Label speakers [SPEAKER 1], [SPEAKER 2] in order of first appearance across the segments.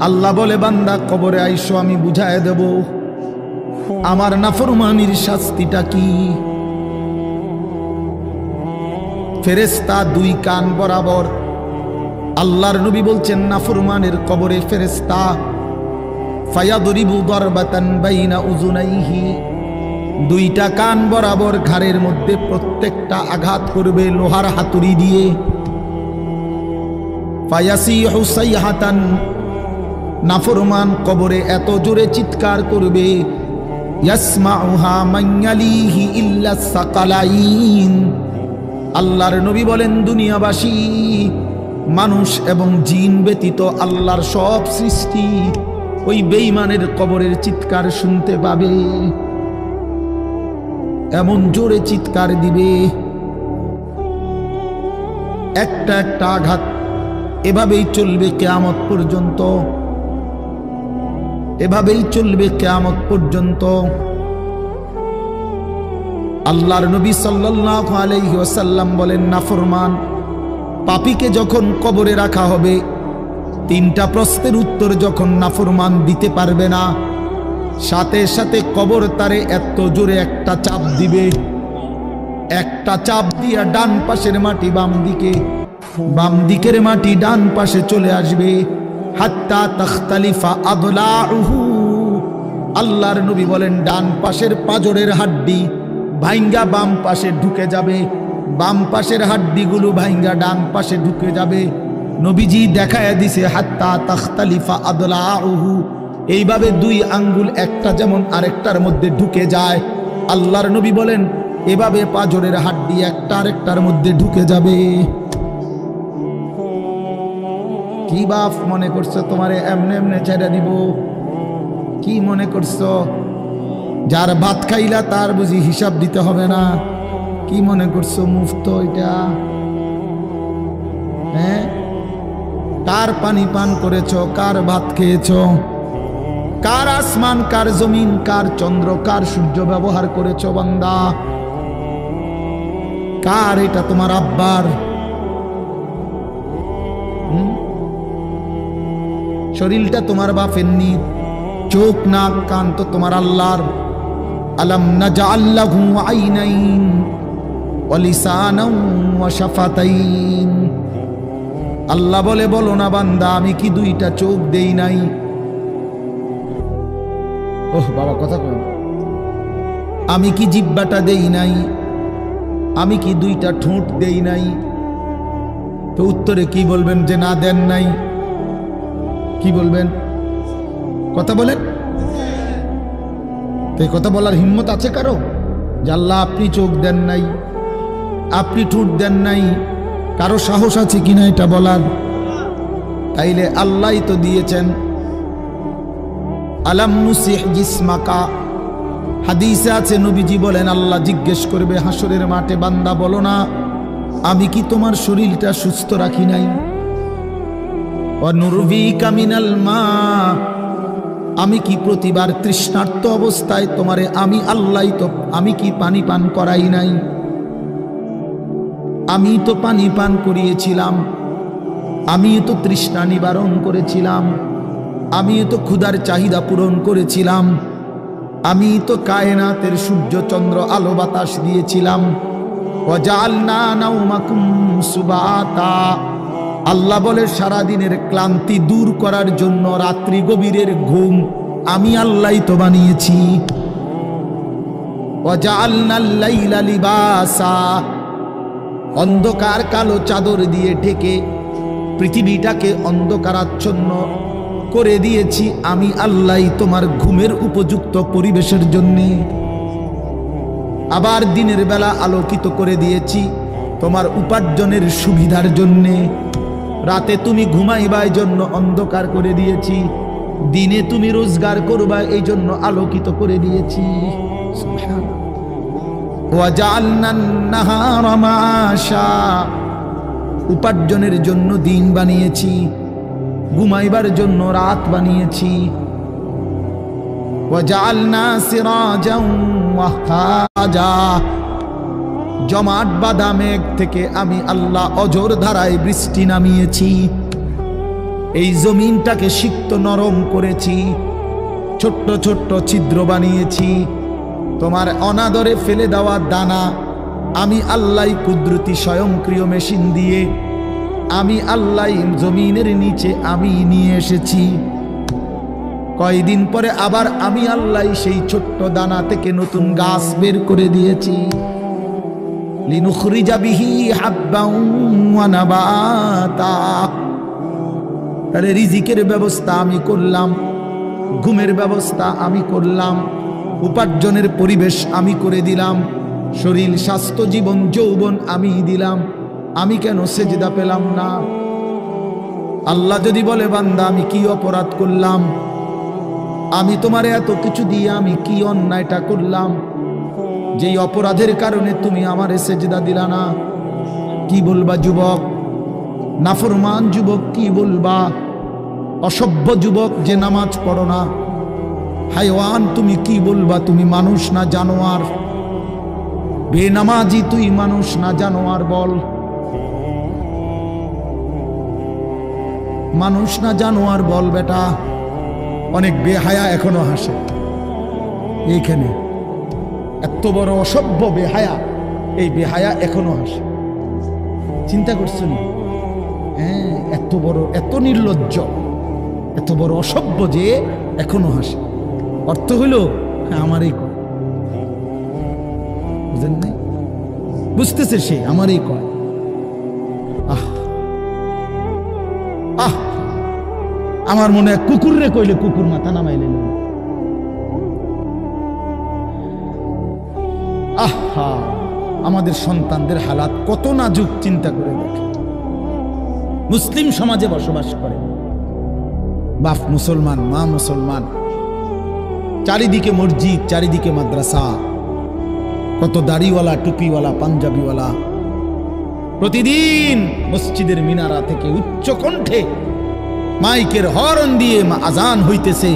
[SPEAKER 1] আল্লাহ বলে বান্দা কবরে আইসো, আমি বুঝায় দেব আমার নাফরমানির শাস্তিটা কি। ফেরেশতা দুই কান বরাবর, আল্লাহর নবী বলছেন নাফরমানের কবরে ফেরেশতা ফায়াদরিবু দারবাতান বাইনা উযুনাইহি, দুইটা কান বরাবর ঘাড়ের মধ্যে প্রত্যেকটা আঘাত করবে লোহার হাতুড়ি দিয়ে। ফায়াসিহু সাইহাতান, নাফরমান কবরে এত জোরে চিৎকার করবে, ইয়াসমাউহা মান ইয়ালিহি ইল্লা সাকালাইন। আল্লাহর নবী বলেন দুনিয়াবাসী মানুষ এবং জিন ব্যতীত আল্লাহর সব সৃষ্টি ওই বেঈমানের কবরের চিৎকার শুনতে পাবে, এমন জোরে চিৎকার দিবে। একটা একটা আঘাত এভাবেই চলবে কিয়ামত পর্যন্ত, এভাবেই চলবে কিয়ামত পর্যন্ত। আল্লাহর নবী সাল্লাল্লাহু আলাইহি ওয়াসাল্লাম বলেন নাফরমান পাপীকে যখন কবরে রাখা হবে, তিনটা প্রশ্নের উত্তর যখন নাফরমান দিতে পারবে না, সাথে সাথে কবর তারে এত জোরে একটা চাপ দিবে, একটা চাপ দিয়া ডান পাশের মাটি বাম দিকে, বাম দিকের মাটি ডান পাশে চলে আসবে, হাত্তা তাখতালিফা আদলাউহু। আল্লাহর নবী বলেন ডান পাশের পাঁজরের হাড্ডি ভাইঙ্গা বাম পাশে ঢুকে যাবে, বাম পাশের হাড্ডিগুলো ভাইঙ্গা ডান পাশে ঢুকে যাবে। নবীজি দেখায় দিছে হাত্তা তাখতালিফা আদলাউহু, এইভাবে দুই আঙ্গুল একটা যেমন আরেকটার মধ্যে ঢুকে যায়, আল্লাহর নবী বলেন এভাবে পাঁজরের হাড্ডি একটা আরেকটার মধ্যে ঢুকে যাবে। কি বাপ মনে করছো তোমারে এমনে এমনে ছেড়ে দিব? কি মনে করছো যার ভাত খাইলা তার বুঝি হিসাব দিতে হবে না? কি মনে করছো মুফত এটা? হ্যাঁ, কার পানি পান করেছো, কার ভাত খেয়েছো, কার আসমান, কার জমিন, কার চন্দ্র, কার সূর্য ব্যবহার করেছো বান্দা? কার এটা? তোমার আব্বার? শরীরটা তোমার বাপের নি, চোখ নাক কান তো তোমার আল্লাহর। আলাম নাজআল লাহু আইনাইন ওয়া লিসানান ওয়া শাফাতাইন। আল্লাহ বলে বলো না বান্দা আমি কি দুইটা চোখ দেই নাই? ওহ বাবা কথা কই, আমি কি জিহ্বাটা দেই নাই? আমি কি দুইটা ঠোঁট দেই নাই? তো উত্তরে কি বলবেন যে না দেন নাই? কি বলবেন? কথা বলেন। তো এই কথা বলার হিম্মত আছে কারো যে আল্লাহ আপনি চোখ দেন নাই, আপনি ঠোঁট দেন নাই? কারো সাহস আছে কিনা এটা বলার? তাইলে আল্লাহই তো দিয়েছেন। আলাম নুসিহ জিসমাকা, হাদিসে আছে নবীজি বলেন আল্লাহ জিজ্ঞেস করবে হাসরের মাঠে, বান্দা বলো না আমি কি তোমার শরীরটা সুস্থ রাখি নাই? ওয়া নুরবিকা মিনাল মা, আমি কি প্রতিবার তৃষ্ণার্ত অবস্থায় তোমারে আমি আল্লাহ তো আমি কি পানি পান করাই নাই? আমি তো পানি পান করিয়েছিলাম, আমি তো তৃষ্ণা নিবারণ করেছিলাম, আমি তো ক্ষুধার চাহিদা পূরণ করেছিলাম, আমি তো কায়নাতের সূর্য চন্দ্র আলো বাতাস দিয়েছিলাম। ওয়া জাআলনা নাওমাকুম সুবাতা, আল্লাহ বলে সারাদিনের ক্লান্তি দূর করার জন্য রাত্রি গভীরের ঘুম আমি আল্লাহই তো বানিয়েছি। ওয়া জাআলনাল লাইলা লিবাসা, অন্ধকার কালো চাদর দিয়ে ঢেকে পৃথিবীটাকে অন্ধকারাচ্ছন্ন করে দিয়েছি আমি আল্লাহই তোমার ঘুমের উপযুক্ত পরিবেশের জন্য। আবার দিনের বেলা আলোকিত করে দিয়েছি তোমার উপার্জনের সুবিধার জন্যে। রাতে তুমি ঘুমাইবা এই জন্য অন্ধকার করে দিয়েছি, দিনে তুমি রোজগার করবা এই জন্য আলোকিত করে দিয়েছি। ওয়া জাআলনান নাহারা মাআশা, উপার্জনের জন্য দিন বানিয়েছি, ঘুমাইবার জন্য রাত বানিয়েছি। ওয়া জাআলনা সিরাজাও ওয়াহাজা, জমাট বাঁধা মেঘ থেকে আমি আল্লাহ অঝোর ধারায় বৃষ্টি নামিয়েছি। এই জমিনটাকে সিক্ত নরম করেছি, ছোট্ট ছোট্ট ছিদ্র বানিয়েছি। তোমার অনাদরে ফেলে দেওয়া দানা আমি আল্লাহ কুদরতি স্বয়ংক্রিয় মেশিন দিয়ে আমি আল্লাহ জমিনের নিচে আমি নিয়ে এসেছি। কয়দিন পরে আবার আমি আল্লাহ সেই ছোট্ট দানা থেকে নতুন গাছ বের করে দিয়েছি। লিনুখরিজা বিহি হাব্বান ওয়া নাবাতা। তাহলে রিজিকের ব্যবস্থা আমি করলাম, ঘুমের ব্যবস্থা আমি করলাম, উপার্জনের পরিবেশ আমি করে দিলাম, শরীর স্বাস্থ্য জীবন যৌবন আমি দিলাম। আমি কেন সেজদা পেলাম না? আল্লাহ যদি বলে বান্দা আমি কি অপরাধ করলাম, আমি তোমারে এত কিছু দিয়ে আমি কি অন্যায়টা করলাম যেই অপরাধের কারণে তুমি আমারে সেজদা দিলা না? কি বলবা যুবক? নাফরমান যুবক কি বলবা? অসভ্য যুবক যে নামাজ পড়ো না, হায়ওয়ান তুমি কি বলবা? তুমি মানুষ না জানোয়ার? বেনামাজি তুই মানুষ না জানোয়ার? বল, মানুষ না জানোয়ার বল বেটা। অনেক বেহায়া এখনো হাসে এইখানে, এত বড় অসভ্য বেহায়া, এই বেহায়া এখনো হাসে। চিন্তা করছো নি? হ্যাঁ, এত বড়, এত নির্লজ্জ, এত বড় অসভ্য যে এখনো হাসে। অর্থ হইল হ্যাঁ আমারই কয়, বুঝেন নাই? বুঝতেছে সে আমারই কয়। আহ আহ আমার মনে হয় কুকুর রে কইলে কুকুর মাথা নামাইলে। আহা, আমাদের সন্তানদের হালাত কত নাজুক চিন্তা করে দেখে। মুসলিম সমাজে বসবাস করে, বাপ মুসলমান, মা মুসলমান, চারিদিকে মসজিদ, চারিদিকে মাদ্রাসা, কত দাড়িওয়ালা, টুপিওয়ালা, পাঞ্জাবিওয়ালা প্রতিদিন মসজিদের মিনারা থেকে উচ্চ কণ্ঠে মাইকের হর্ন দিয়ে আজান হইতেছে।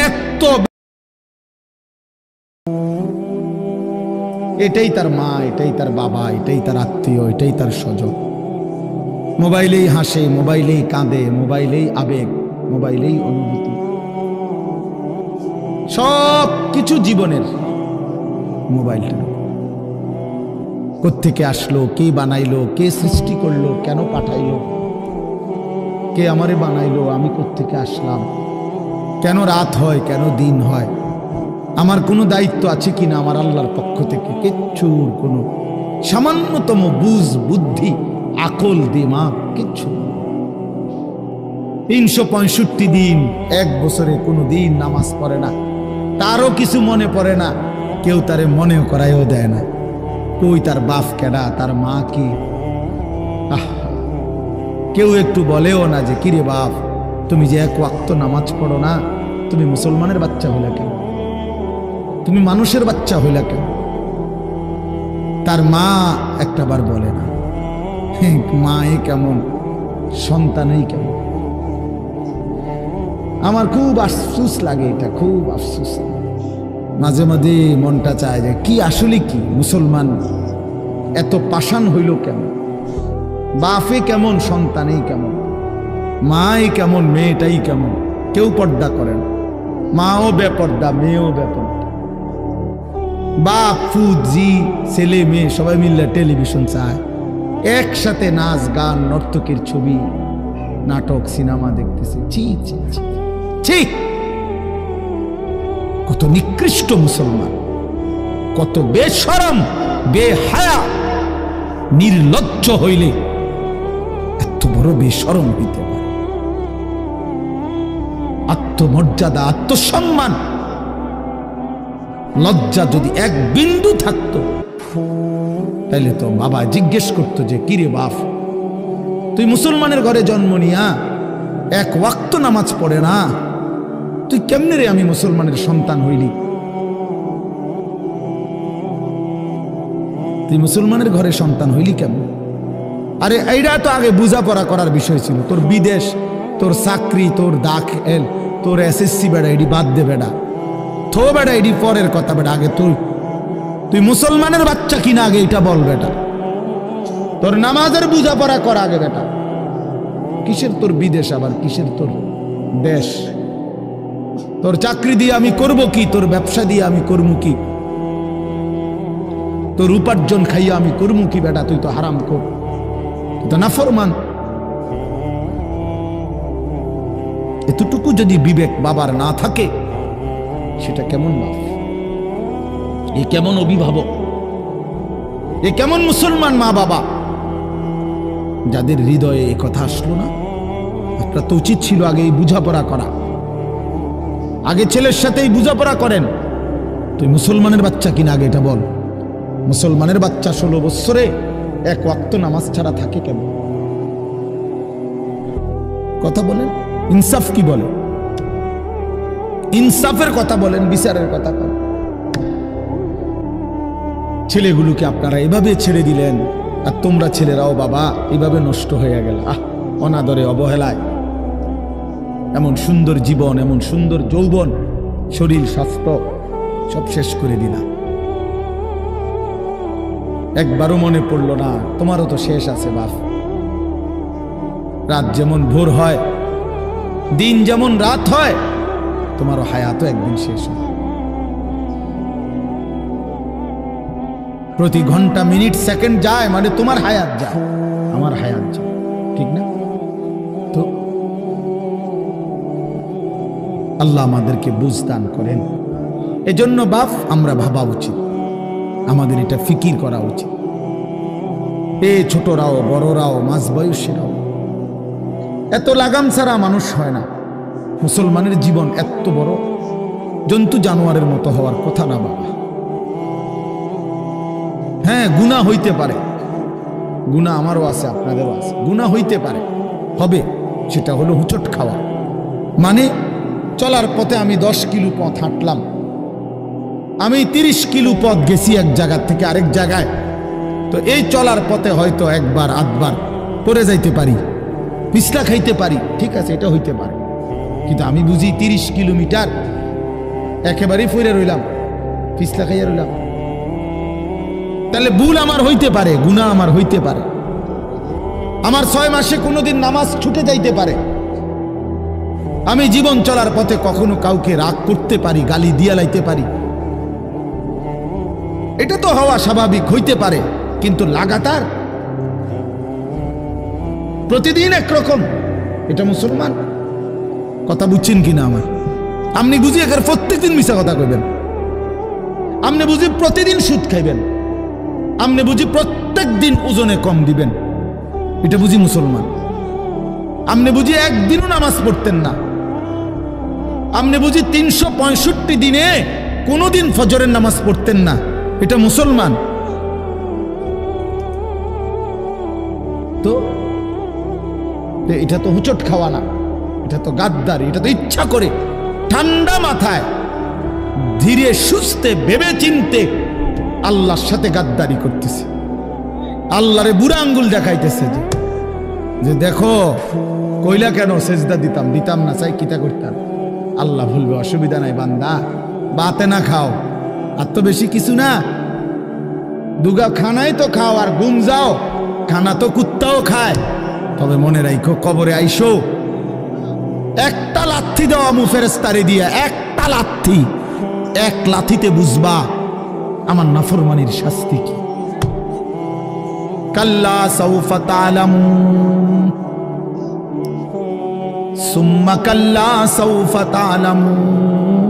[SPEAKER 1] এত এটাই তার মা, এটাই তার বাবা, এটাই তার আত্মীয়, এটাই তার স্বজন। মোবাইলেই হাসে, মোবাইলেই কাঁদে, মোবাইলেই আবেগ, মোবাইলেই অনুভূতি, সব কিছু জীবনের মোবাইলটা। কোত্থেকে আসলো, কে বানাইলো, কে সৃষ্টি করলো, কেন পাঠাইলো, কে আমারে বানাইলো, আমি কোত্থেকে আসলাম, কেন রাত হয়, কেন দিন হয়, আমার কোনো দায়িত্ব আছে কিনা আমার আল্লাহর পক্ষ থেকে, কিচ্ছুর কোনো সামান্যতম বুঝ, বুদ্ধি, আকল, দিমাগ কিচ্ছু। 365 দিন, এক বছরে কোনো দিন নামাজ পড়ে না, তারও কিছু মনে পড়ে না, কেউ তারে মনেও করাইও দেয় না। কই তার বাপ কেডা, তার মা কি? কেউ একটু বলেও না যে কিরে বাপ, তুমি যে এক ওয়াক্ত নামাজ পড়ো না, তুমি মুসলমানের বাচ্চা হইলা কেন? তুমি মানুষের বাচ্চা হইলা কেন? তার মা একটাবার বলে না। মায়ে কেমন, সন্তানই কেমন। আমার খুব আফসোস লাগে, এটা খুব আফসোস। মাঝে মাঝে মনটা চায় যে কি আসলে কি মুসলমান এত পাষাণ হইল কেন? বাপে কেমন, সন্তানেই কেমন, মাই কেমন, মেয়েটাই কেমন। কেউ পর্দা করে না, মাও বেপর্দা, মেয়েও বেপর্দা। বাপ, ফুজি, ছেলে মেয়ে সবাই মিলে টেলিভিশন চায়, একসাথে নাচ গান, নর্তকীর ছবি, নাটক, সিনেমা দেখতেছে। ছি ছি ছি ছি, কত নিকৃষ্ট মুসলমান, কত বেশরম, বেহায়া, নির্লজ্জ হইলে এত বড় বেশরম হইতে পারে? আত্মমর্যাদা, আত্মসম্মান, লজ্জা যদি এক বিন্দু থাকতো, তাইলে তো বাবা জিজ্ঞেস করতো যে কিরে বাপ, তুই মুসলমানের ঘরে জন্ম নিয়া এক ওয়াক্ত নামাজ পড়ে না, তুই কেমনে রে আমি মুসলমানের সন্তান হইলি? তুই মুসলমানের ঘরে সন্তান হইলি কেমন? আরে এইটা তো আগে বুঝাপড়া করার বিষয় ছিল। তোর বিদেশ, তোর চাকরি, তোর দাখিল, তোর এসএসসি বেড়া, এডি বাদ দে বেড়া, থো বেড়া, এডি পরের কথা বেড়া। আগে তুই মুসলমানের বাচ্চা কিনা আগে এটা বল বেটা। তোর নামাজের বুঝাপড়া কর আগে বেটা। কি কিসের তোর বিদেশ, আবার কিসের তোর দেশ? তোর চাকরি দিয়ে আমি করব কি? তোর ব্যবসা দিয়ে আমি করবো কি? তোর উপার্জন খাইয়া আমি করবো কি? বেটা তুই তো হারাম কর, তুই তো নাফরমান। এতটুকু যদি বিবেক বাবার না থাকে, সেটা কেমন বাপ? এ কেমন অভিভাবক? এ কেমন মুসলমান মা বাবা যাদের হৃদয়ে এই কথা আসলো না? আপনার তো উচিত ছিল আগে এই বুঝাপড়া করা, আগে ছেলের সাথেই বুঝাপড়া করেন। তুই মুসলমানের বাচ্চা কিনা আগে এটা বল। মুসলমানের বাচ্চা 16 বছরে এক ওয়াক্ত নামাজ ছাড়া থাকে কেন? কথা বলেন, ইনসাফ কি বলে? ইনসাফের কথা বলেন, বিচারের কথা বলেন। ছেলেগুলোকে আপনারা এভাবে ছেড়ে দিলেন, আর তোমরা ছেলেরাও বাবা এভাবে নষ্ট হয়ে গেল। অনাদরে, অবহেলায় এমন সুন্দর জীবন, এমন সুন্দর যৌবন, শরীর স্বাস্থ্য সব শেষ করে দিলাম। একবারও মনে পড়লো না তোমারও তো শেষ আছে বাপ। রাত যেমন ভোর হয়, দিন যেমন রাত হয়, তোমারও হায়াতও একদিন শেষ হয়। প্রতি ঘন্টা, মিনিট, সেকেন্ড যায় মানে তোমার হায়াত যায়, আমার হায়াত যায়, ঠিক না? তো আল্লাহ আমাদেরকে বুঝ দান করেন। এজন্য বাপ আমরা ভাবা উচিত, আমাদের এটা ফিকির করা উচিত। এ ছোটরাও, বড়রাও, মাঝ বয়সীরাও, এত লাগাম ছাড়া মানুষ হয় না। মুসলমানের জীবন এত বড়, জন্তু জানোয়ারের মতো হওয়ার কথা না বাবা। হ্যাঁ, গুনাহ হইতে পারে, গুনাহ আমারও আছে, আপনাদেরও আছে, গুনাহ হইতে পারে, হবে। সেটা হলো হুচট খাওয়া। মানে চলার পথে আমি 10 কিলো পথ হাঁটলাম, আমি 30 কিলো পথ গেছি এক জায়গা থেকে আরেক জায়গায়। তো এই চলার পথে হয়তো একবার আধবার পড়ে যাইতে পারি, পিছলা খাইতে পারি, ঠিক আছে, এটা হইতে পারে। কিন্তু আমি বুঝি 30 কিলোমিটার একেবারেই পড়ে রইলাম, পিছলা খাইয়া রইলাম। তাহলে ভুল আমার হইতে পারে, গুনাহ আমার হইতে পারে। আমার 6 মাসে কোনোদিন নামাজ ছুটে যাইতে পারে। আমি জীবন চলার পথে কখনো কাউকে রাগ করতে পারি, গালি দিয়া লাইতে পারি। এটা তো হওয়া স্বাভাবিক, হইতে পারে। কিন্তু লাগাতার প্রতিদিন একরকম, এটা মুসলমান? কথা বুঝছেন কিনা আমার? আপনি বুঝি এখানে প্রত্যেকদিন মিশা কথা কইবেন, আপনি বুঝি প্রতিদিন সুদ খাইবেন, আপনি বুঝি প্রত্যেক দিন ওজনে কম দিবেন, এটা বুঝি মুসলমান? আপনি বুঝি একদিনও নামাজ পড়তেন না, আপনি বুঝি 365 দিনে কোনোদিন ফজরের নামাজ পড়তেন না, এটা মুসলমান? তো এটা তো হুচট খাওয়া না, এটা তো গাদ্দারি, এটা তো ইচ্ছা করে ঠান্ডা মাথায় ধীরে সুস্থে ভেবে চিনতে আল্লাহর সাথে গাদ্দারি করতেছে, আল্লাহরে বুড়া আঙ্গুল দেখাইতেছে যে দেখো কইলা কেন সেজদা দিতাম, দিতাম না, চাই কিতা করতাম। আল্লাহ বলবে অসুবিধা নাই বান্দা, বাতে না খাও, আর তো বেশি কিছু না, দুগা খানাই তো খাও আর ঘুম যাও, খানা তো কুত্তাও খায়। তবে মনে রাখো কবরে আইসো একটা লাথি দেওয়া মু ফেরেশতারে দিয়া, একটা লাথি, এক লাথিতে বুঝবা আমার নাফরমানির শাস্তি কি। কাল্লা সাউফা তা'লামুন সুম্মা কাল্লা সাউফা তা'লামুন